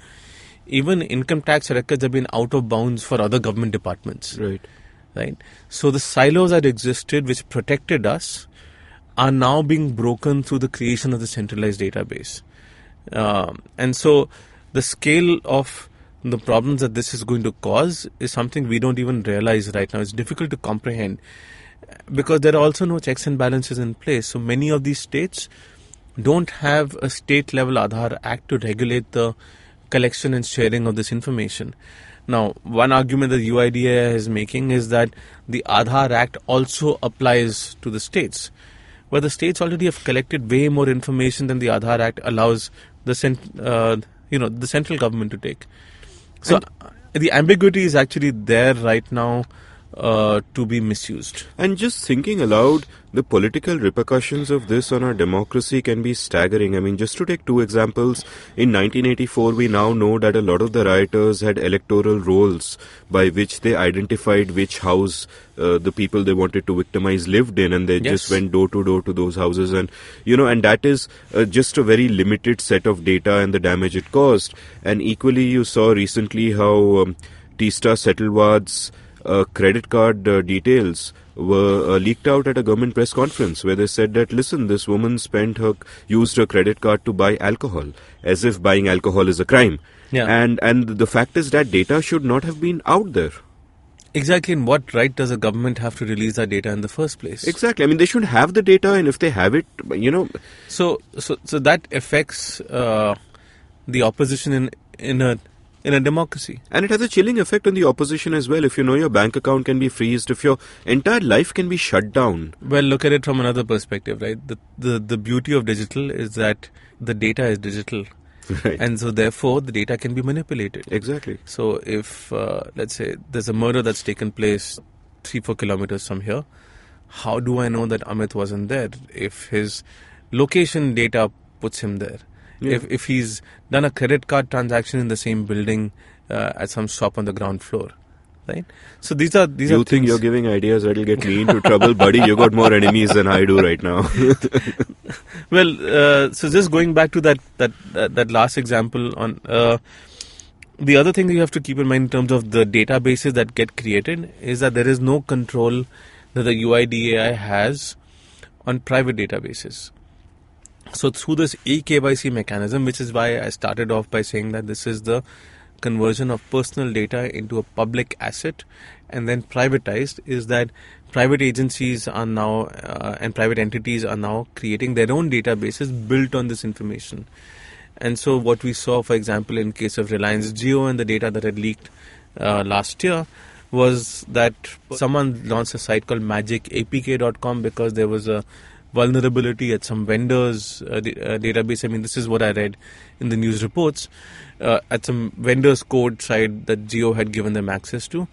even income tax records have been out of bounds for other government departments. Right. So the silos that existed, which protected us, are now being broken through the creation of the centralized database. And so the scale of the problems that this is going to cause is something we don't even realize right now. It's difficult to comprehend because there are also no checks and balances in place. So many of these states don't have a state-level Aadhaar Act to regulate the collection and sharing of this information. Now, one argument that UIDA is making is that the Aadhaar Act also applies to the states. But the states already have collected way more information than the Aadhaar Act allows the central government to take. So the ambiguity is actually there right now to be misused. And just thinking aloud, the political repercussions of this on our democracy can be staggering. I mean, just to take two examples, in 1984 we now know that a lot of the rioters had electoral rolls by which they identified which house the people they wanted to victimize lived in, and they just went door to door to those houses, and and that is just a very limited set of data and the damage it caused. And equally, you saw recently how Teesta Setalwad's credit card details were leaked out at a government press conference where they said that, listen, this woman used her credit card to buy alcohol, as if buying alcohol is a crime. Yeah. And the fact is that data should not have been out there. Exactly. And what right does a government have to release that data in the first place? Exactly. I mean, they should have the data, and if they have it, So that affects the opposition in a in a democracy. And it has a chilling effect on the opposition as well. If you know your bank account can be freezed, if your entire life can be shut down. Well, look at it from another perspective, right? The beauty of digital is that the data is digital. Right. And so therefore the data can be manipulated. Exactly. So if, let's say, there's a murder that's taken place 3-4 kilometers from here, how do I know that Amit wasn't there? If his location data puts him there. Yeah. If he's done a credit card transaction in the same building at some shop on the ground floor. Right? So these are You think things. you're giving ideas that'll get me into trouble, buddy? You got more enemies than I do right now. Well, so just going back to that last example on the other thing that you have to keep in mind in terms of the databases that get created is that there is no control that the UIDAI has on private databases. So through this eKYC mechanism, which is why I started off by saying that this is the conversion of personal data into a public asset and then privatized, is that private agencies are now and private entities are now creating their own databases built on this information. And so what we saw, for example, in case of Reliance Jio and the data that had leaked last year was that someone launched a site called magicapk.com because there was a vulnerability at some vendors' database. I mean, this is what I read in the news reports. At some vendors' code site that Jio had given them access to.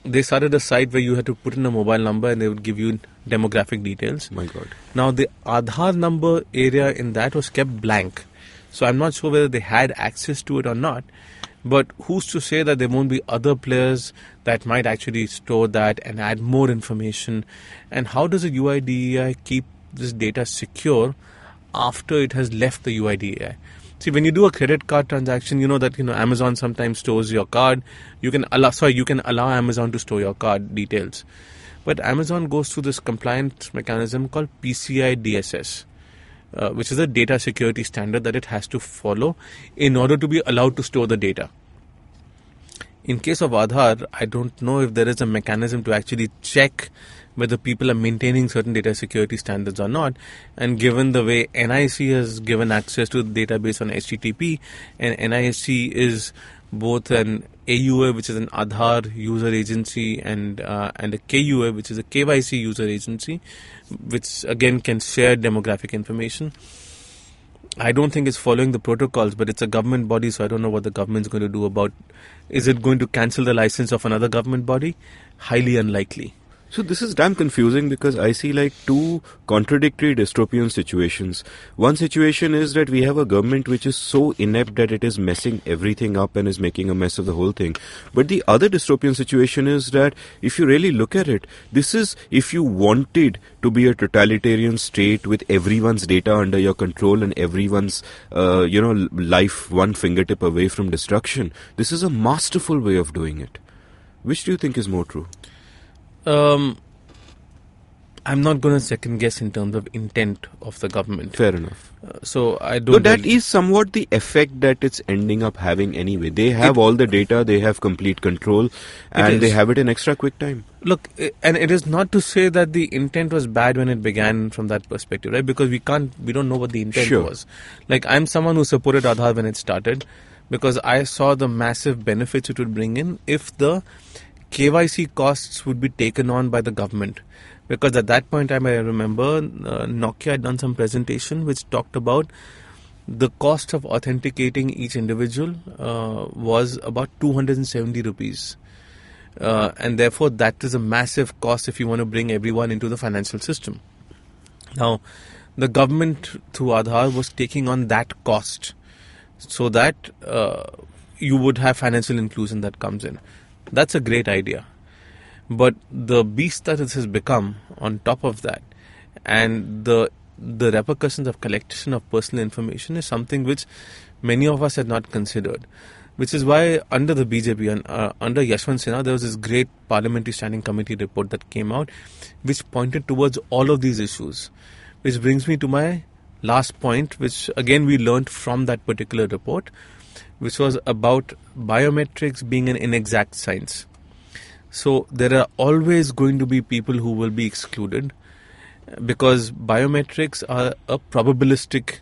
They started a site where you had to put in a mobile number and they would give you demographic details. My God. Now, the Aadhaar number area in that was kept blank. So I'm not sure whether they had access to it or not. But who's to say that there won't be other players that might actually store that and add more information? And how does a UIDAI keep this data secure after it has left the UIDAI? See, when you do a credit card transaction, you know that Amazon sometimes stores your card. You can allow Amazon to store your card details. But Amazon goes through this compliance mechanism called PCI DSS, which is a data security standard that it has to follow in order to be allowed to store the data. In case of Aadhaar, I don't know if there is a mechanism to actually check whether people are maintaining certain data security standards or not. And given the way NIC has given access to the database on HTTP, and NIC is both an AUA, which is an Aadhaar user agency, and a KUA, which is a KYC user agency, which again can share demographic information. I don't think it's following the protocols, but it's a government body, so I don't know what the government's going to do about. Is it going to cancel the license of another government body? Highly unlikely. So this is damn confusing because I see like two contradictory dystopian situations. One situation is that we have a government which is so inept that it is messing everything up and is making a mess of the whole thing. But the other dystopian situation is that if you really look at it, this is if you wanted to be a totalitarian state with everyone's data under your control and everyone's life one fingertip away from destruction. This is a masterful way of doing it. Which do you think is more true? I'm not going to second guess in terms of intent of the government. Fair enough. So I don't. So that is somewhat the effect that it's ending up having anyway. They have all the data, they have complete control, and they have it in extra quick time. Look, and it is not to say that the intent was bad when it began from that perspective, right? Because we don't know what the intent was. Like, I'm someone who supported Aadhaar when it started because I saw the massive benefits it would bring in if the KYC costs would be taken on by the government. Because at that point in time, I remember Nokia had done some presentation which talked about the cost of authenticating each individual was about 270 rupees. And therefore, that is a massive cost if you want to bring everyone into the financial system. Now, the government through Aadhaar was taking on that cost so that you would have financial inclusion that comes in. That's a great idea. But the beast that it has become on top of that, and the repercussions of collection of personal information is something which many of us had not considered. Which is why under the BJP and under Yashwant Sinha, there was this great Parliamentary Standing Committee report that came out which pointed towards all of these issues. Which brings me to my last point, which again we learned from that particular report, which was about biometrics being an inexact science. So there are always going to be people who will be excluded because biometrics are a probabilistic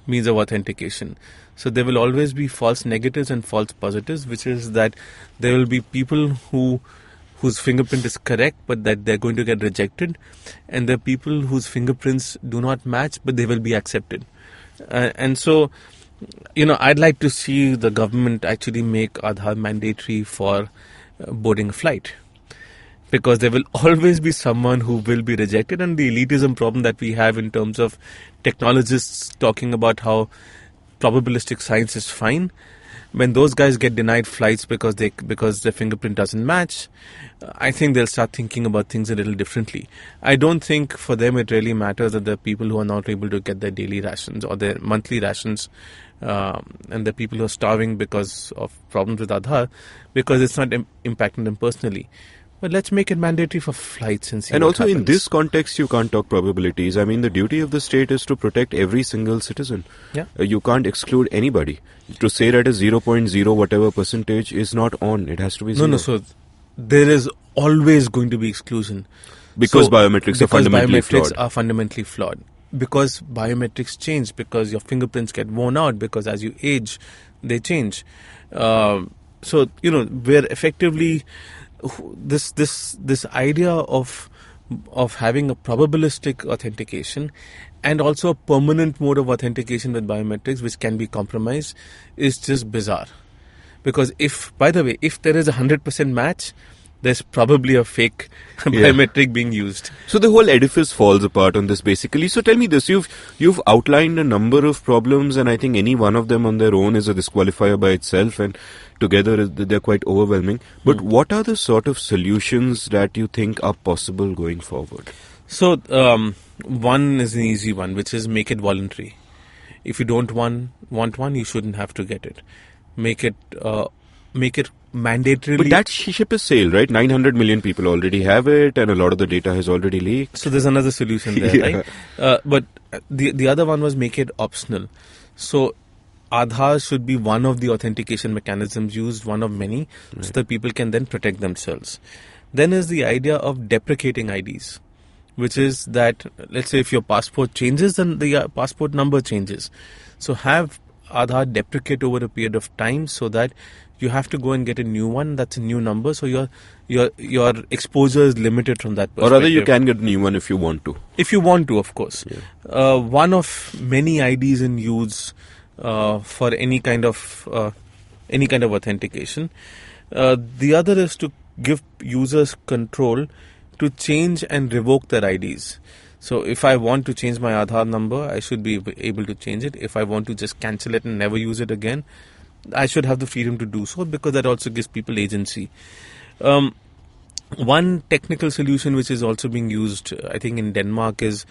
means of authentication. So there will always be false negatives and false positives, which is that there will be people whose fingerprint is correct, but that they're going to get rejected, and there are people whose fingerprints do not match, but they will be accepted. And so, I'd like to see the government actually make Aadhaar mandatory for boarding a flight. Because there will always be someone who will be rejected, and the elitism problem that we have in terms of technologists talking about how probabilistic science is fine. When those guys get denied flights because their fingerprint doesn't match, I think they'll start thinking about things a little differently. I don't think for them it really matters that there are people who are not able to get their daily rations or their monthly rations, and the people who are starving because of problems with Aadhaar, because it's not impacting them personally. But let's make it mandatory for flights and see And what also happens. in this context, you can't talk probabilities. I mean, the duty of the state is to protect every single citizen. Yeah. You can't exclude anybody. To say that a 0.0 whatever percentage is not on, it has to be zero. No. So there is always going to be exclusion. Because biometrics are fundamentally flawed. Are fundamentally flawed. Because biometrics change, because your fingerprints get worn out, because as you age, they change. So, we're effectively... This idea of having a probabilistic authentication and also a permanent mode of authentication with biometrics, which can be compromised, is just bizarre. Because if there is a 100% match, there's probably a fake biometric being used. So the whole edifice falls apart on this basically. So tell me this, you've outlined a number of problems, and I think any one of them on their own is a disqualifier by itself, and together they're quite overwhelming. But what are the sort of solutions that you think are possible going forward? So one is an easy one, which is make it voluntary. If you don't want one, you shouldn't have to get it. Make it mandatorily. But that ship has sailed, right? 900 million people already have it, and a lot of the data has already leaked. So there's another solution there, right? But the other one was make it optional. So Aadhaar should be one of the authentication mechanisms used, one of many, so that people can then protect themselves. Then is the idea of deprecating IDs, which is that, let's say if your passport changes, then the passport number changes. So have Aadhaar deprecate over a period of time, so that you have to go and get a new one that's a new number, so your exposure is limited from that perspective. Or rather, you can get a new one if you want to. If you want to, of course. Yeah. One of many IDs in use for any kind of authentication. The other is to give users control to change and revoke their IDs. So if I want to change my Aadhaar number, I should be able to change it. If I want to just cancel it and never use it again, I should have the freedom to do so, because that also gives people agency. One technical solution which is also being used, I think in Denmark, is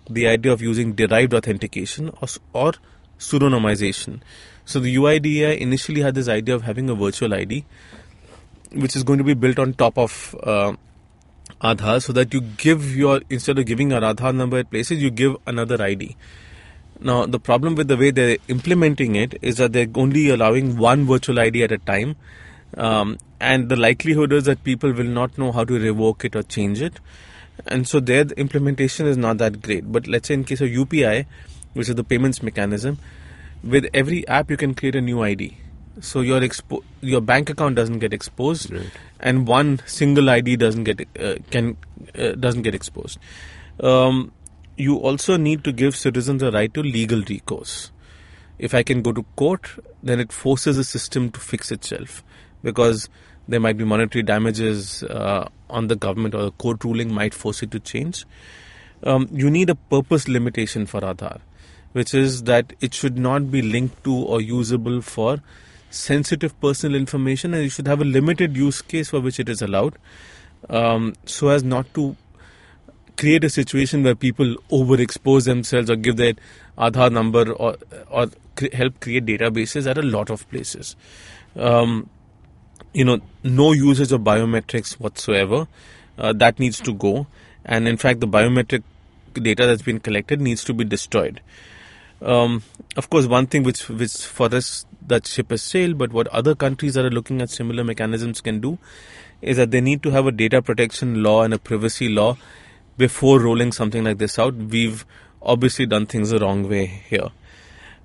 the idea of using derived authentication or pseudonymization. So the UIDAI initially had this idea of having a virtual ID, which is going to be built on top of Aadhaar, so that you give instead of giving your Aadhaar number at places, you give another ID. Now, the problem with the way they're implementing it is that they're only allowing one virtual ID at a time, and the likelihood is that people will not know how to revoke it or change it, and so their implementation is not that great. But let's say in case of UPI, which is the payments mechanism, with every app you can create a new ID. So your bank account doesn't get exposed, right, and one single ID doesn't get exposed. You also need to give citizens a right to legal recourse. If I can go to court, then it forces the system to fix itself, because there might be monetary damages on the government, or a court ruling might force it to change. You need a purpose limitation for Aadhaar, which is that it should not be linked to or usable for sensitive personal information, and you should have a limited use case for which it is allowed, so as not to create a situation where people overexpose themselves or give their Aadhaar number or help create databases at a lot of places. No usage of biometrics whatsoever. That needs to go. And in fact, the biometric data that's been collected needs to be destroyed. Of course, one thing which for us, that ship has sailed, but what other countries that are looking at similar mechanisms can do is that they need to have a data protection law and a privacy law before rolling something like this out. We've obviously done things the wrong way here.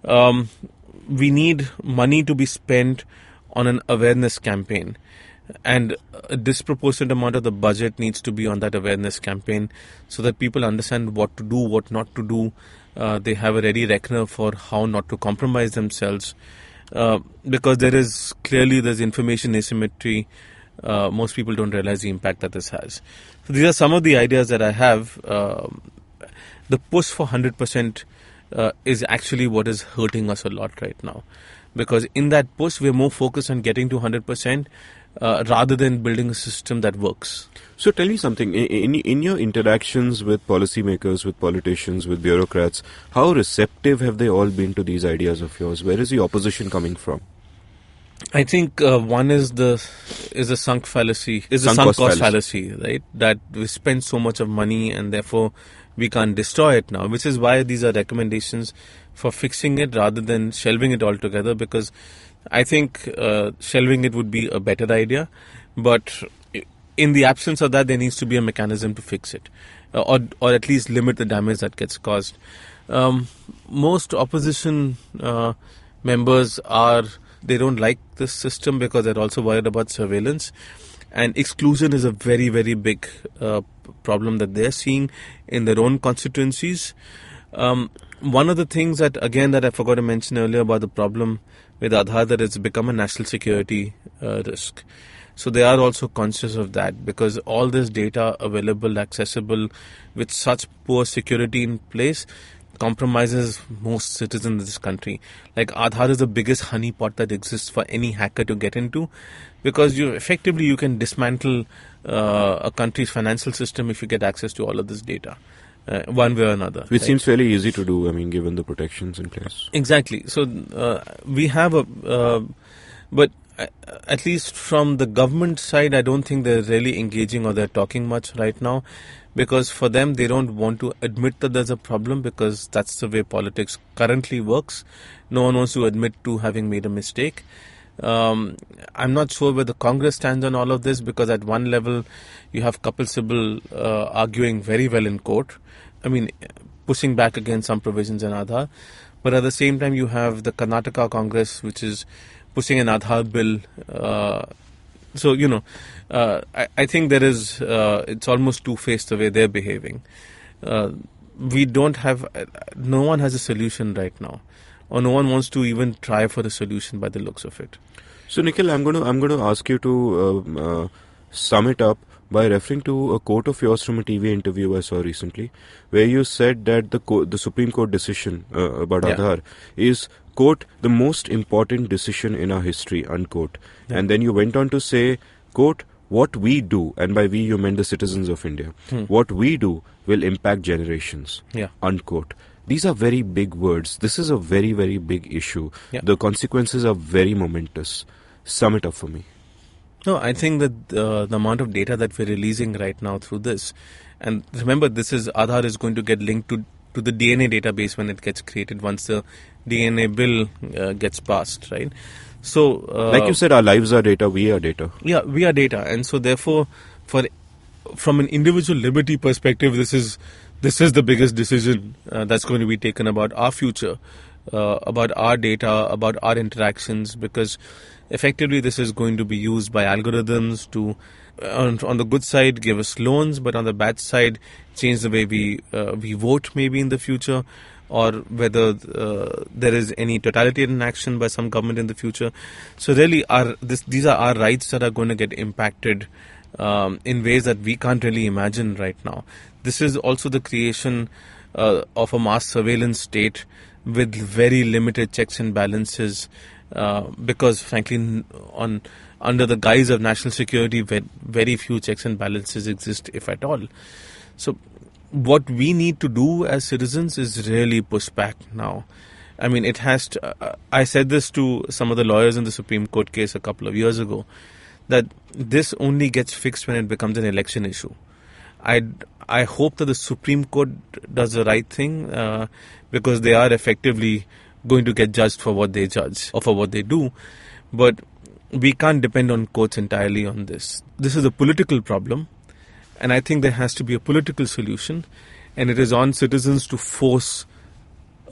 We need money to be spent on an awareness campaign, and a disproportionate amount of the budget needs to be on that awareness campaign so that people understand what to do, what not to do. They have a ready reckoner for how not to compromise themselves, because there's information asymmetry. Most people don't realize the impact that this has. So these are some of the ideas that I have. The push for 100% is actually what is hurting us a lot right now, because in that push we're more focused on getting to 100% rather than building a system that works. So tell me something, in your interactions with policymakers, with politicians, with bureaucrats, how receptive have they all been to these ideas of yours? Where is the opposition coming from? I think one is the sunk cost fallacy, right? That we spend so much of money and therefore we can't destroy it now, which is why these are recommendations for fixing it rather than shelving it altogether, because I think shelving it would be a better idea. But in the absence of that, there needs to be a mechanism to fix it, or at least limit the damage that gets caused. Most opposition members they don't like this system because they're also worried about surveillance. And exclusion is a very, very big problem that they're seeing in their own constituencies. One of the things that I forgot to mention earlier about the problem with Aadhaar, that it's become a national security risk. So they are also conscious of that, because all this data available, accessible, with such poor security in place, compromises most citizens in this country. Like Aadhaar is the biggest honeypot that exists for any hacker to get into, because you can dismantle a country's financial system if you get access to all of this data, one way or another. Which seems fairly easy to do, given the protections in place. Exactly. So we have but at least from the government side, I don't think they're really engaging or they're talking much right now, because for them, they don't want to admit that there's a problem, because that's the way politics currently works. No one wants to admit to having made a mistake. I'm not sure where the Congress stands on all of this, because at one level, you have Kapil Sibal arguing very well in court. Pushing back against some provisions in Aadhaar. But at the same time, you have the Karnataka Congress, which is pushing an Aadhaar bill. I think there is, it's almost two-faced the way they're behaving. No one has a solution right now, or no one wants to even try for a solution by the looks of it. So Nikhil, I'm going to ask you to sum it up by referring to a quote of yours from a TV interview I saw recently, where you said that the Supreme Court decision about Aadhaar is, quote, the most important decision in our history, unquote. Yeah. And then you went on to say, quote, what we do, and by we you meant the citizens of India, what we do will impact generations, unquote. These are very big words. This is a very, very big issue. Yeah. The consequences are very momentous. Sum it up for me. No, I think that the amount of data that we're releasing right now through this, and remember, Aadhaar is going to get linked to the DNA database when it gets created, once the DNA bill gets passed, right? So, like you said, our lives are data, we are data. Yeah, we are data, and so therefore, from an individual liberty perspective, this is the biggest decision that's going to be taken about our future, about our data, about our interactions, because effectively this is going to be used by algorithms to, on the good side, give us loans, but on the bad side, change the way we vote maybe in the future, or whether there is any totalitarian action by some government in the future. So really, these are our rights that are going to get impacted in ways that we can't really imagine right now. This is also the creation of a mass surveillance state with very limited checks and balances, because frankly, under the guise of national security, very few checks and balances exist, if at all. So what we need to do as citizens is really push back now. It has to, I said this to some of the lawyers in the Supreme Court case a couple of years ago, that this only gets fixed when it becomes an election issue. I hope that the Supreme Court does the right thing, because they are effectively going to get judged for what they judge or for what they do. But we can't depend on courts entirely on this. This is a political problem, and I think there has to be a political solution, and it is on citizens to force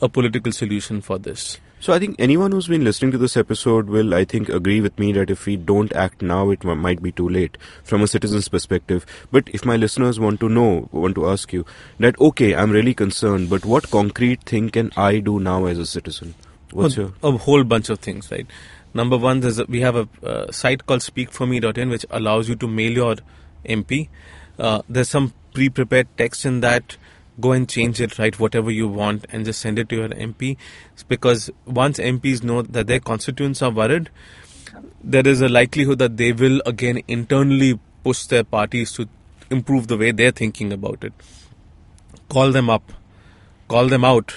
a political solution for this. So I think anyone who's been listening to this episode will, I think, agree with me that if we don't act now, it might be too late from a citizen's perspective. But if my listeners want to ask you that, okay, I'm really concerned, but what concrete thing can I do now as a citizen? A whole bunch of things, right? Number one, we have a site called speakforme.in which allows you to mail your MP. There's some pre-prepared text in that. Go and change it, write whatever you want and just send it to your MP. It's because once MPs know that their constituents are worried, there is a likelihood that they will again internally push their parties to improve the way they're thinking about it. Call them up, call them out.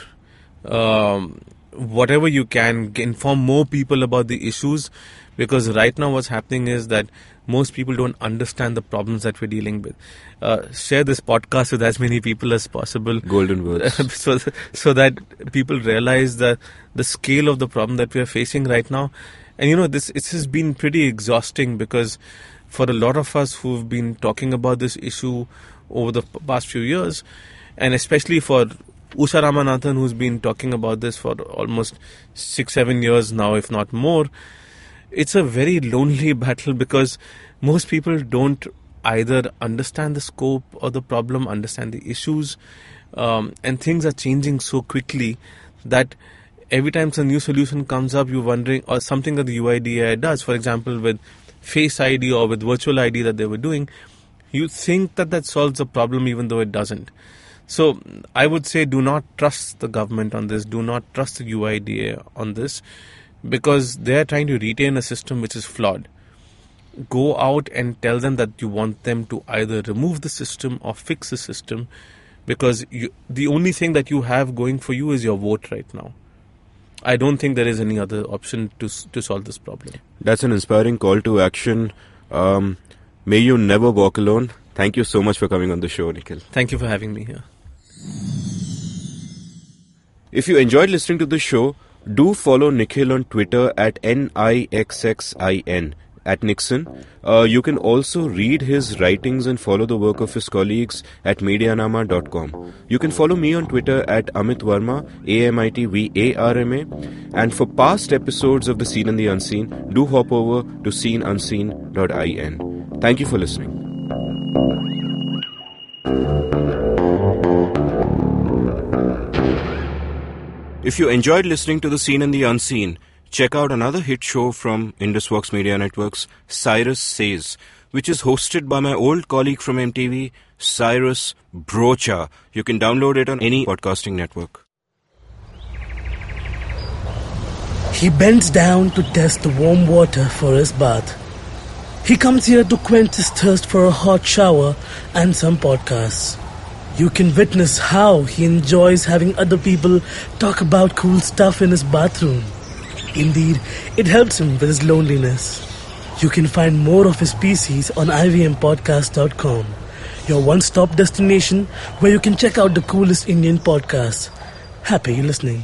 Whatever you can, inform more people about the issues, because right now what's happening is that most people don't understand the problems that we're dealing with. Share this podcast with as many people as possible. Golden words. so that people realize the scale of the problem that we are facing right now. And this has been pretty exhausting, because for a lot of us who've been talking about this issue over the past few years, and especially for Usha Ramanathan, who's been talking about this for almost 6-7 years now, if not more, it's a very lonely battle, because most people don't either understand the scope of the problem, understand the issues, and things are changing so quickly that every time some new solution comes up, you're wondering, or something that the UIDAI does, for example, with Face ID or with virtual ID that they were doing, you think that solves the problem even though it doesn't. So I would say do not trust the government on this, do not trust the UIDAI on this, because they are trying to retain a system which is flawed. Go out and tell them that you want them to either remove the system or fix the system, because the only thing that you have going for you is your vote right now. I don't think there is any other option to solve this problem. That's an inspiring call to action. May you never walk alone. Thank you so much for coming on the show, Nikhil. Thank you for having me here. If you enjoyed listening to the show, do follow Nikhil on Twitter at NIXXIN, at Nixon. You can also read his writings and follow the work of his colleagues at Medianama.com. You can follow me on Twitter at Amit Varma, AMITVARMA. And for past episodes of The Seen and the Unseen, do hop over to seenunseen.in. Thank you for listening. If you enjoyed listening to The Seen and the Unseen, check out another hit show from IndusVox Media Networks, Cyrus Says, which is hosted by my old colleague from MTV, Cyrus Brocha. You can download it on any podcasting network. He bends down to test the warm water for his bath. He comes here to quench his thirst for a hot shower and some podcasts. You can witness how he enjoys having other people talk about cool stuff in his bathroom. Indeed, it helps him with his loneliness. You can find more of his pieces on ivmpodcast.com, your one-stop destination where you can check out the coolest Indian podcasts. Happy listening.